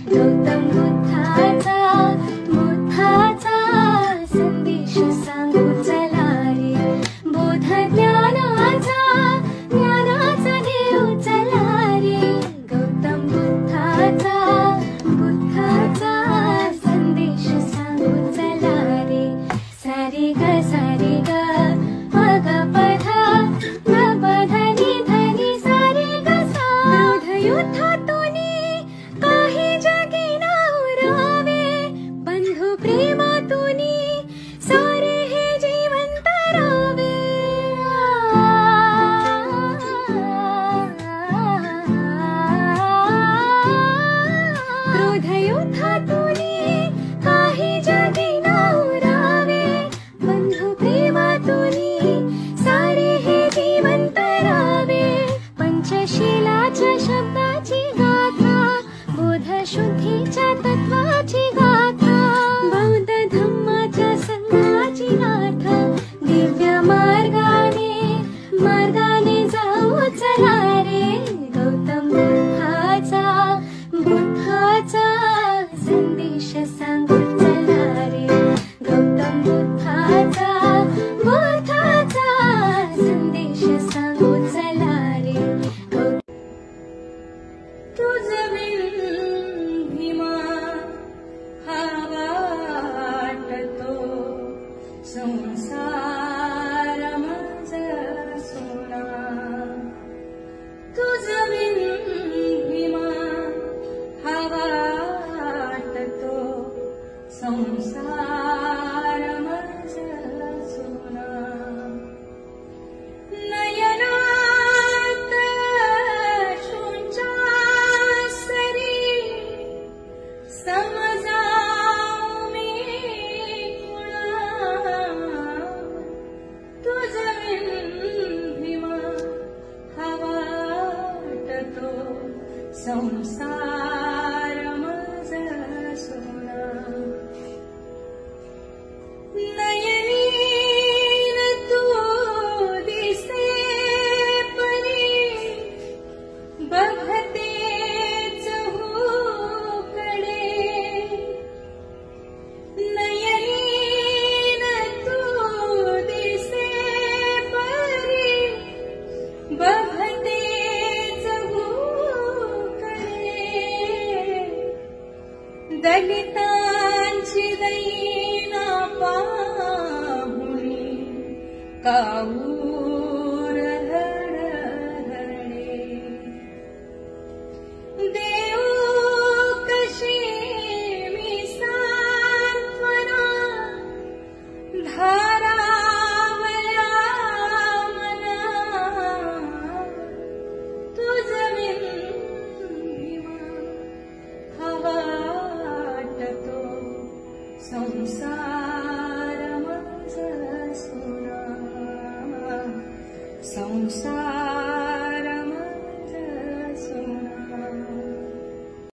गौतम बुद्धाचा संदेश सांगू चला रे, बोध ज्ञानाचा देऊ चला रे, गौतम बुद्धाचा संदेश सांगू चला रे, सारे ग म ग प ध नि धनी सारे ग सा, युद्धातूनी काही जगी न उरावे, बंधु प्रेमातूनी सारे हे जिवंत राहावे, क्रोध युद्धातूनी काही जगी न उरावे, बंधु प्रेमातूनी सारे हे जिवंत राहावे, पंचशीलाच्या शब्दाची गाथा, बोध शुद्धीच्या तत्वाची गाथा, बौद्ध धम्माच्या संघाची गाथा, दिव्य मार्गाने जाऊ चला रे, गौतम बुद्धाचा संदेश सांगू चला रे, गौतम बुद्धाचा संदेश सांगू चला रे, तुझ बिन भीमा हा वाटतो संसार माझा सोना, तुझ बिन भीमा हा वाटतो संसार माझा सोना, नयनात अश्रूंच्या सरी समजाऊ मी कुणा, तुझ बिन भीमा हा वाटतो संसार माझा सोना, नयनीन तू दिसे परी, बघतेच होकडे, नयनीन तू दिसे परी, बघतेच होकडे, दलितांची दैना पाहुणी काऊर धडधडे, देऊ कशी मी सांत्वना, धारावया मना, तुझ बिन भीमा हा वाटतो संसार माझा सोना, संसार